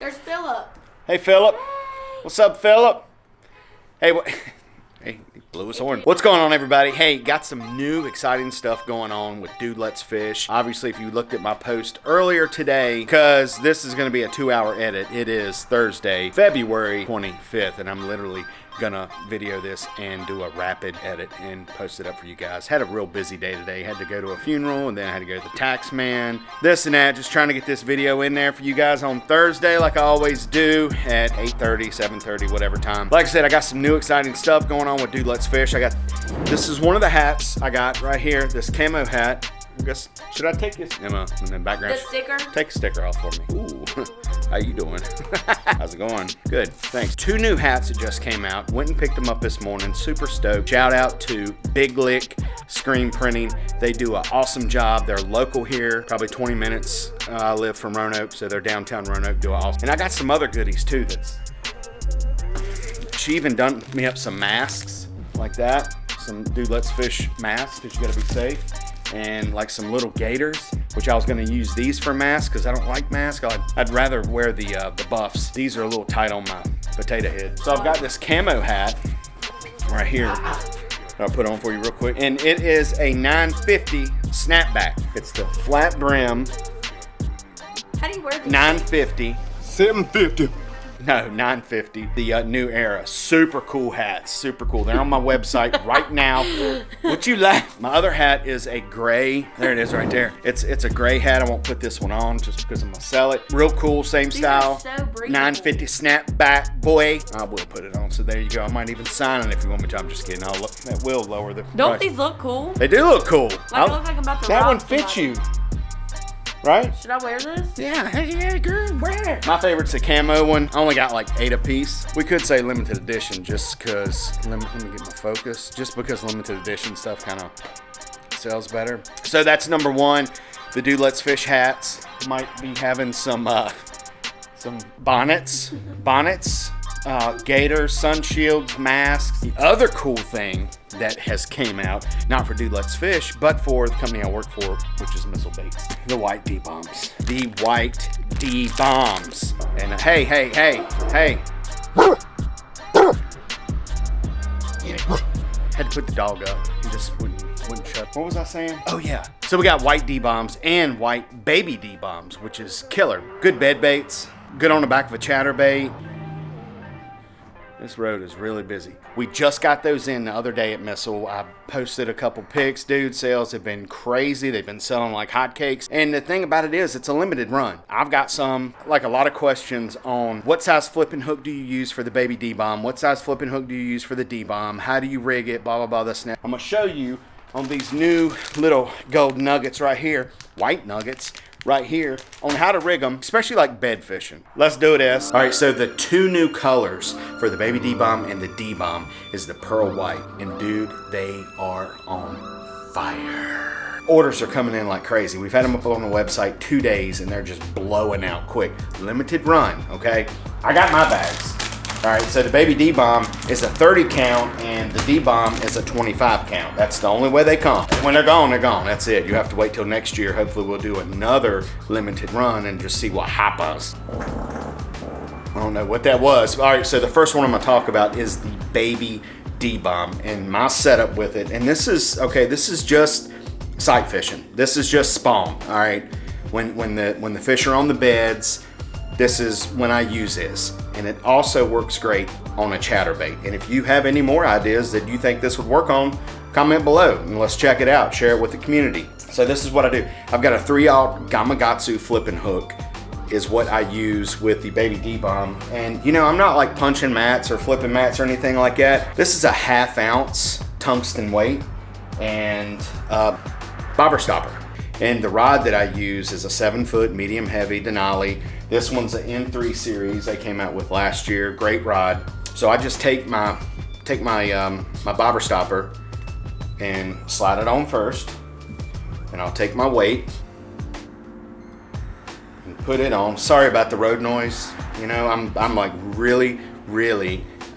There's Philip. Hey, Philip. What's up, Philip? Hey, hey, he blew his horn. What's going on, everybody? Hey, got some new exciting stuff going on with Dude Let's Fish. Obviously, if you looked at my post earlier today, because this is going to be a 2-hour edit, it is Thursday, February 25th, and I'm literally gonna video this and do a rapid edit and post it up for you guys. Had a real busy day today. Had to go to a funeral and then I had to go to the tax man. This and that, just trying to get this video in there for you guys on Thursday like I always do at 8:30, 7:30, whatever time. Like I said, I got some new exciting stuff going on with Dude Let's Fish. This is one of the hats I got right here, this camo hat. I guess, should I take this? Emma, in the background. The sticker? Take a sticker off for me. Ooh, how you doing? How's it going? Good, thanks. 2 new hats that just came out. Went and picked them up this morning. Super stoked. Shout out to Big Lick Screen Printing. They do an awesome job. They're local here, probably 20 minutes. I live from Roanoke, so they're downtown Roanoke. Do awesome. And I got some other goodies too. She even done me up some masks like that. Some Dude Let's Fish masks, because you gotta be safe. And like some little gaiters, which I was gonna use these for masks because I don't like masks. I'd rather wear the buffs. These are a little tight on my potato head. So I've got this camo hat right here. I'll put on for you real quick. And it is a 950 snapback. It's the flat brim. How do you wear these? 950. 750. No, 950. The new era. Super cool hats. Super cool. They're on my website right now. What you laugh? My other hat is a gray. There it is right there. It's a gray hat. I won't put this one on just because I'm going to sell it. Real cool. Same These style. are so breathable. 950 snapback boy. I will put it on. So there you go. I might even sign it if you want me to. I'm just kidding. That will lower the Don't price. these look cool? They do look cool. Like I look like I'm about to that rob one fits somebody. you. Right? Should I wear this? Yeah, hey, yeah, girl, wear it. My favorite's the camo one. I only got like 8 a piece. We could say limited edition just because, let me get my focus, just because limited edition stuff kind of sells better. So that's number 1, the Dude Let's Fish hats. Might be having some bonnets, gaiters, sun shields, masks. The other cool thing that has came out, not for Dude Let's Fish, but for the company I work for, which is Missile Baits. The white D-bombs. The white D-bombs. And hey. Had to put the dog up. He just wouldn't shut. What was I saying? Oh yeah. So we got white D-bombs and white baby D-bombs, which is killer. Good bed baits. Good on the back of a chatterbait. This road is really busy. We just got those in the other day at Missile. I posted a couple pics. Dude, sales have been crazy. They've been selling like hotcakes. And the thing about it is, it's a limited run. I've got like a lot of questions on what size flipping hook do you use for the baby D-bomb? What size flipping hook do you use for the D-bomb? How do you rig it? Blah, blah, blah, this and that. I'm gonna show you on these new little gold nuggets right here, white nuggets, right here on how to rig them, especially like bed fishing. Let's do it, S. All right, so the 2 new colors for the baby D-bomb and the D-bomb is the pearl white. And dude, they are on fire. Orders are coming in like crazy. We've had them up on the website 2 days and they're just blowing out quick. Limited run, okay? I got my bags. All right, so the baby D-bomb is a 30 count and the D-bomb is a 25 count. That's the only way they come. When they're gone, they're gone. That's it. You have to wait till next year. Hopefully we'll do another limited run and just see what happens. I don't know what that was. All right, so the first one I'm gonna talk about is the baby D-bomb and my setup with it. And this is just sight fishing. This is just spawn, all right? When the fish are on the beds, this is when I use this. And it also works great on a chatterbait. And if you have any more ideas that you think this would work on, comment below and let's check it out. Share it with the community. So this is what I do. I've got a 3/0 Gamakatsu flipping hook is what I use with the baby D-bomb. And you know, I'm not like punching mats or flipping mats or anything like that. This is a 1/2 ounce tungsten weight and bobber stopper. And the rod that I use is a 7-foot medium heavy Denali. This one's an N3 series they came out with last year. Great rod. So I just take my bobber stopper and slide it on first. And I'll take my weight and put it on. Sorry about the road noise. You know, I'm like really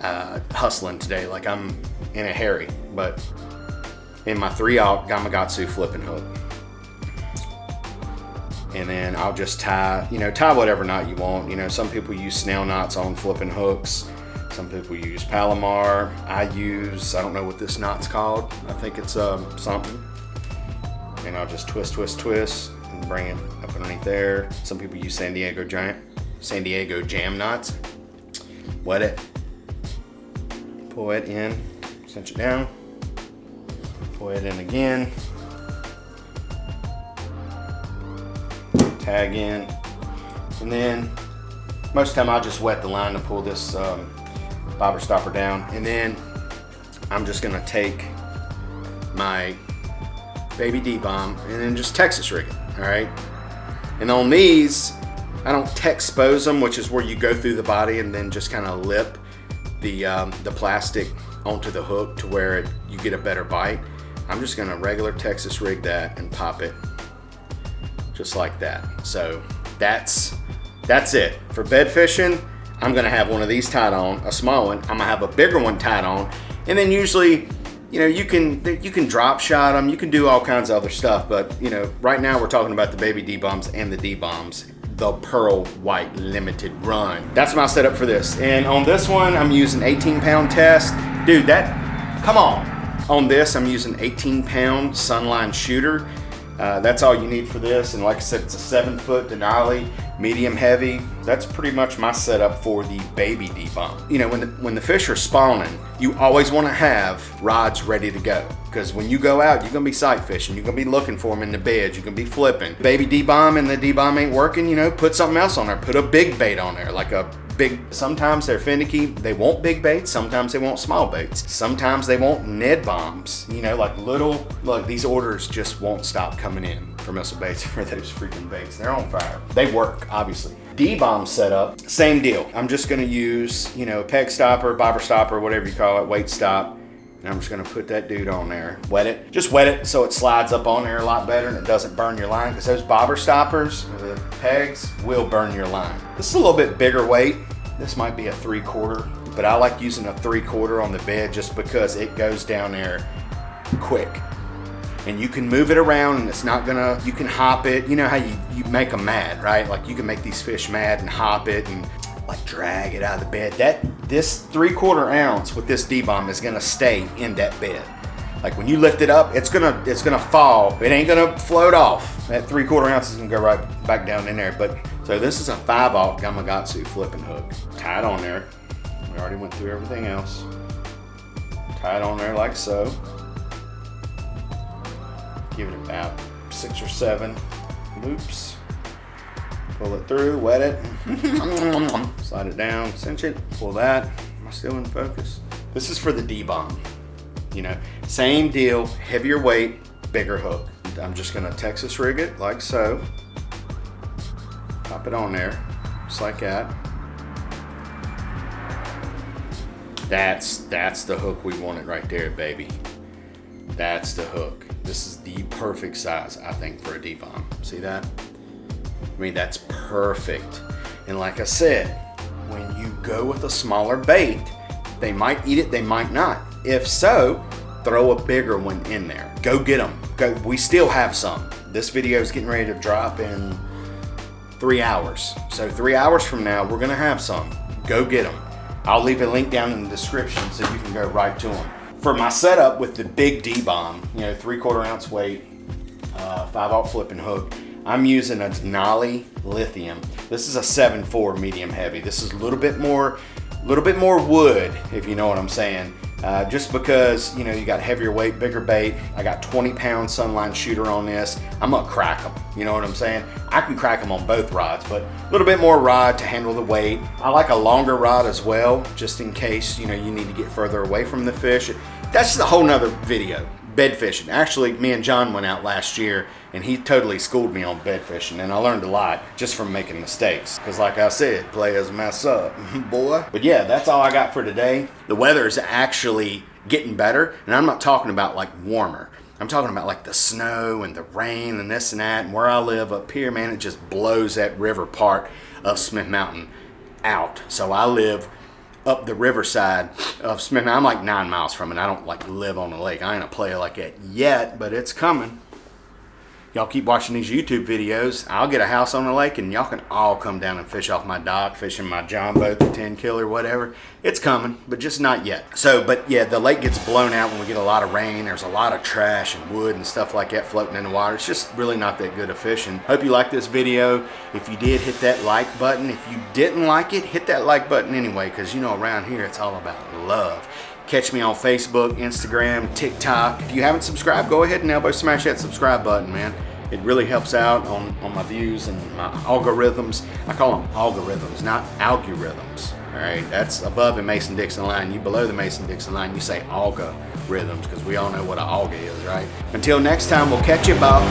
hustling today. Like I'm in a hurry. But in my 3/0 Gamakatsu flipping hook. And then I'll just tie whatever knot you want. You know, some people use snail knots on flipping hooks. Some people use Palomar. I don't know what this knot's called. I think it's something. And I'll just twist and bring it up underneath there. Some people use San Diego jam knots. Wet it. Pull it in. Cinch it down. Pull it in again. Tag in. And then most of the time I'll just wet the line to pull this bobber stopper down. And then I'm just gonna take my baby D-bomb and then just Texas rig it, all right? And on these, I don't Texpose them, which is where you go through the body and then just kind of lip the plastic onto the hook to where you get a better bite. I'm just gonna regular Texas rig that and pop it just like that. So that's it. For bed fishing, I'm gonna have one of these tied on, a small one. I'm gonna have a bigger one tied on, and then usually, you know, you can drop shot them, you can do all kinds of other stuff, but you know, right now we're talking about the baby D-bombs and the D-bombs, the Pearl White Limited Run. That's my setup for this. And on this one, I'm using 18-pound test. Dude, come on. On this, I'm using 18-pound Sunline shooter. That's all you need for this. And like I said, it's a 7-foot Denali, medium heavy. That's pretty much my setup for the baby D-bomb. You know, when the fish are spawning, you always want to have rods ready to go. Because when you go out, you're going to be sight fishing. You're going to be looking for them in the beds. You're going to be flipping. Baby D-bomb and the D-bomb ain't working, you know, put something else on there. Put a big bait on there, like a big, sometimes they're finicky. They want big baits. Sometimes they want small baits. Sometimes they want Ned bombs, you know, like little, look, these orders just won't stop coming in for missile baits for those freaking baits. They're on fire. They work, obviously. D-bomb setup, same deal. I'm just going to use, you know, peg stopper, bobber stopper, whatever you call it, weight stop. And I'm just gonna put that dude on there. Wet it, just wet it so it slides up on there a lot better and it doesn't burn your line, because those bobber stoppers, the pegs, will burn your line. This is a little bit bigger weight. This might be a 3/4, but I like using a 3/4 on the bed just because it goes down there quick. And you can move it around and it's not gonna, you can hop it. You know how you make them mad, right? Like you can make these fish mad and hop it and like drag it out of the bed. This 3/4 ounce with this D-bomb is gonna stay in that bed. Like when you lift it up, it's gonna fall. It ain't gonna float off. That 3/4 ounce is gonna go right back down in there. But so this is a 5/0 Gamakatsu flipping hook. Tie it on there. We already went through everything else. Tie it on there like so. Give it about 6 or 7 loops. Pull it through, wet it, slide it down, cinch it, pull that. Am I still in focus? This is for the D-bomb. You know, same deal, heavier weight, bigger hook. I'm just gonna Texas rig it like so. Pop it on there, just like that. That's the hook we wanted right there, baby. That's the hook. This is the perfect size, I think, for a D-bomb. See that? I mean, that's perfect. And like I said, when you go with a smaller bait, they might eat it, they might not. If so, throw a bigger one in there. Go get them. Go. We still have some. This video is getting ready to drop in 3 hours. So 3 hours from now, we're gonna have some. Go get them. I'll leave a link down in the description so you can go right to them. For my setup with the big D-bomb, you know, 3/4 ounce weight, 5/0 flipping hook, I'm using a Denali lithium. This is a 7/4 medium heavy. This is a little bit more wood, if you know what I'm saying. Just because, you know, you got heavier weight, bigger bait. I got 20-pound Sunline shooter on this. I'm gonna crack them, you know what I'm saying? I can crack them on both rods, but a little bit more rod to handle the weight. I like a longer rod as well, just in case, you know, you need to get further away from the fish. That's a whole nother video. Bed fishing. Actually, me and John went out last year and he totally schooled me on bed fishing, and I learned a lot just from making mistakes. Because like I said, players mess up, boy. But yeah, that's all I got for today. The weather is actually getting better, and I'm not talking about like warmer. I'm talking about like the snow and the rain and this and that. And where I live up here, man, it just blows that river part of Smith Mountain out. So I live up the riverside of Smith. I'm like 9 miles from it. I don't like live on the lake. I ain't a player like that yet, but it's coming. y'all keep watching these YouTube videos, I'll get a house on the lake and y'all can all come down and fish off my dock, fishing my John boat, the 10 killer, whatever. It's coming, but just not yet. So, but yeah, the lake gets blown out when we get a lot of rain. There's a lot of trash and wood and stuff like that floating in the water. It's just really not that good of fishing. Hope you liked this video. If you did, hit that like button. If you didn't like it, hit that like button anyway, because you know around here it's all about love. Catch me on Facebook, Instagram, TikTok. If you haven't subscribed, go ahead and elbow smash that subscribe button, man. It really helps out on my views and my algorithms. I call them algorithms, not algorithms. All right, that's above the Mason-Dixon line. You below the Mason-Dixon line, you say algorithms, because we all know what an alga is, right? Until next time, we'll catch you, Bob.